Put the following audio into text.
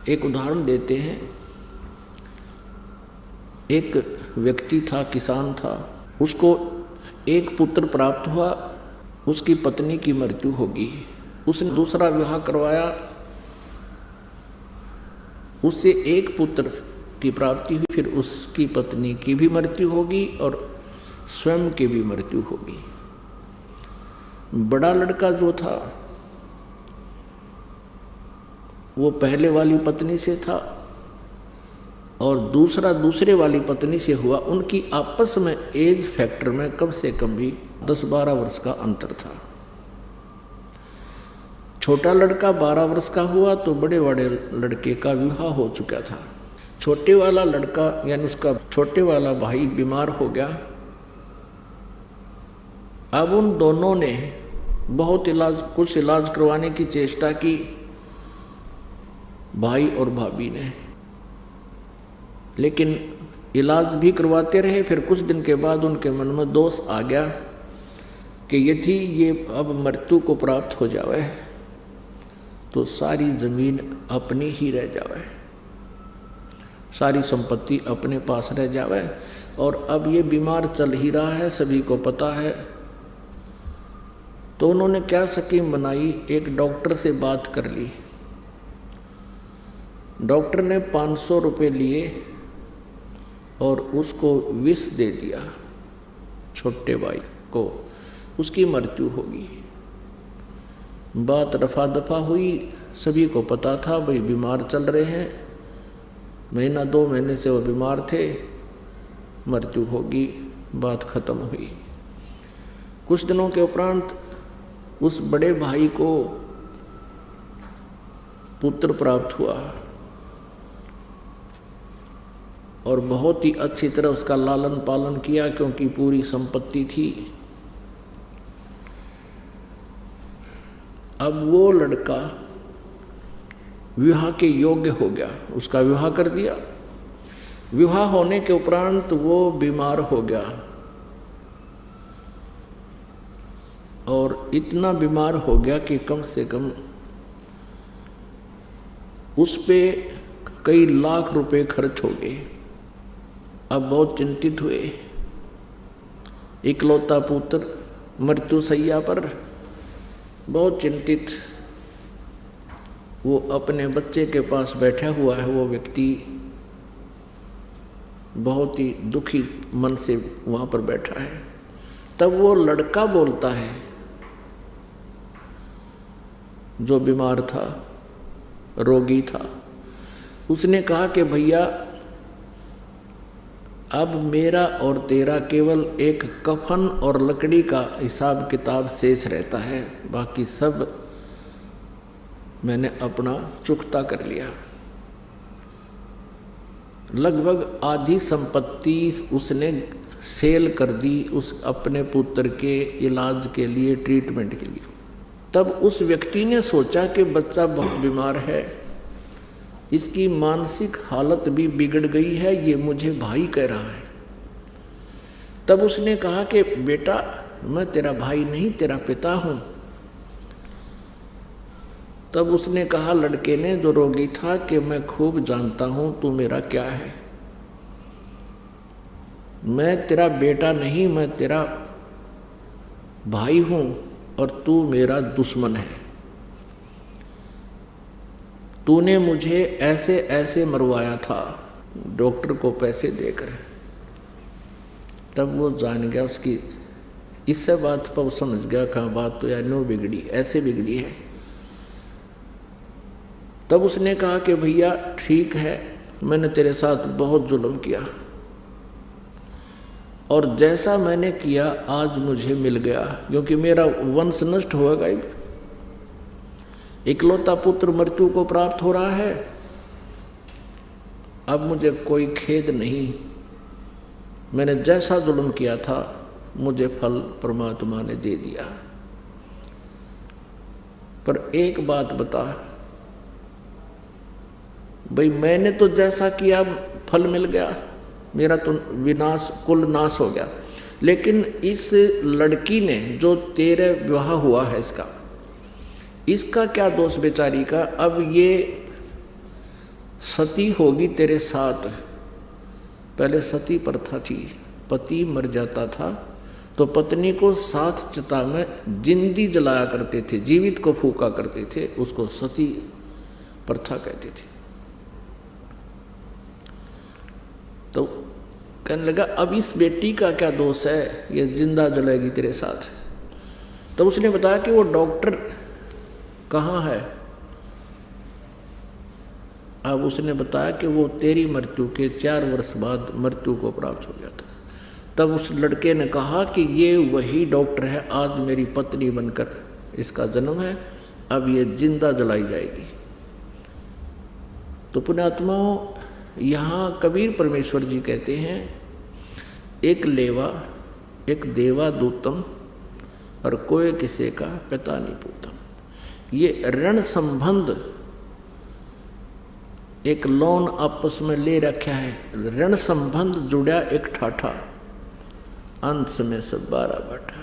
एक उदाहरण देते हैं। एक व्यक्ति था, किसान था, उसको एक पुत्र प्राप्त हुआ, उसकी पत्नी की मृत्यु होगी। उसने दूसरा विवाह करवाया, उससे एक पुत्र की प्राप्ति हुई, फिर उसकी पत्नी की भी मृत्यु होगी और स्वयं की भी मृत्यु होगी। बड़ा लड़का जो था वो पहले वाली पत्नी से था और दूसरा दूसरे वाली पत्नी से हुआ। उनकी आपस में एज फैक्टर में कम से कम भी 10-12 वर्ष का अंतर था। छोटा लड़का 12 वर्ष का हुआ तो बड़े बड़े लड़के का विवाह हो चुका था। छोटे वाला लड़का यानी उसका छोटे वाला भाई बीमार हो गया। अब उन दोनों ने बहुत कुछ इलाज करवाने की चेष्टा की, भाई और भाभी ने, लेकिन इलाज भी करवाते रहे। फिर कुछ दिन के बाद उनके मन में दोष आ गया कि यदि ये अब मृत्यु को प्राप्त हो जावे तो सारी जमीन अपनी ही रह जावे, सारी संपत्ति अपने पास रह जावे। और अब ये बीमार चल ही रहा है, सभी को पता है। तो उन्होंने क्या स्कीम बनाई, एक डॉक्टर से बात कर ली। डॉक्टर ने 500 रुपये लिए और उसको विष दे दिया छोटे भाई को, उसकी मृत्यु होगी। बात रफा दफा हुई, सभी को पता था भाई बीमार चल रहे हैं, 1-2 महीने से वो बीमार थे, मृत्यु होगी, बात खत्म हुई। कुछ दिनों के उपरांत उस बड़े भाई को पुत्र प्राप्त हुआ और बहुत ही अच्छी तरह उसका लालन पालन किया, क्योंकि पूरी संपत्ति थी। अब वो लड़का विवाह के योग्य हो गया, उसका विवाह कर दिया। विवाह होने के उपरांत वो बीमार हो गया और इतना बीमार हो गया कि कम से कम उस पे कई लाख रुपए खर्च हो गए। अब बहुत चिंतित हुए। इकलौता पुत्र मृत्यु शैया पर, बहुत चिंतित। वो अपने बच्चे के पास बैठा हुआ है, वो व्यक्ति बहुत ही दुखी मन से वहाँ पर बैठा है। तब वो लड़का बोलता है जो बीमार था, रोगी था। उसने कहा कि भैया अब मेरा और तेरा केवल एक कफन और लकड़ी का हिसाब किताब शेष रहता है, बाकी सब मैंने अपना चुकता कर लिया। लगभग आधी संपत्ति उसने सेल कर दी उस अपने पुत्र के इलाज के लिए, ट्रीटमेंट के लिए। तब उस व्यक्ति ने सोचा कि बच्चा बहुत बीमार है, इसकी मानसिक हालत भी बिगड़ गई है, ये मुझे भाई कह रहा है। तब उसने कहा कि बेटा मैं तेरा भाई नहीं, तेरा पिता हूं। तब उसने कहा, लड़के ने जो रोगी था, कि मैं खूब जानता हूं तू मेरा क्या है। मैं तेरा बेटा नहीं, मैं तेरा भाई हूं और तू मेरा दुश्मन है। तूने मुझे ऐसे ऐसे मरवाया था डॉक्टर को पैसे देकर। तब वो जान गया, उसकी इससे बात पर वो समझ गया कहाँ बात तो यार नो बिगड़ी, ऐसे बिगड़ी है। तब उसने कहा कि भैया ठीक है, मैंने तेरे साथ बहुत जुल्म किया और जैसा मैंने किया आज मुझे मिल गया, क्योंकि मेरा वंश नष्ट होगा। इकलौता पुत्र मृत्यु को प्राप्त हो रहा है, अब मुझे कोई खेद नहीं। मैंने जैसा जुल्म किया था मुझे फल परमात्मा ने दे दिया। पर एक बात बता भाई, मैंने तो जैसा किया फल मिल गया, मेरा तो विनाश कुल नाश हो गया, लेकिन इस लड़की ने जो तेरे विवाह हुआ है, इसका क्या दोष बेचारी का। अब ये 2 सती होगी तेरे साथ। पहले सती प्रथा थी, पति मर जाता था तो पत्नी को साथ चिता में जिंदी जलाया करते थे, जीवित को फूका करते थे, उसको सती प्रथा कहते थे। तो कहने लगा अब इस बेटी का क्या दोष है, ये जिंदा जलाएगी तेरे साथ। तो उसने बताया कि वो डॉक्टर कहाँ है। अब उसने बताया कि वो तेरी मृत्यु के 4 वर्ष बाद मृत्यु को प्राप्त हो जाता। तब उस लड़के ने कहा कि ये वही डॉक्टर है, आज मेरी पत्नी बनकर इसका जन्म है, अब ये जिंदा जलाई जाएगी। तो पुण्यात्माओं, यहाँ कबीर परमेश्वर जी कहते हैं, एक लेवा एक देवा दूतम और कोई किसी का पिता नहीं पूतम। ये ऋण संबंध एक लोन आपस में ले रखा है, ऋण संबंध जुड़ा एक ठाठा, अंत में सब 12 बाटा।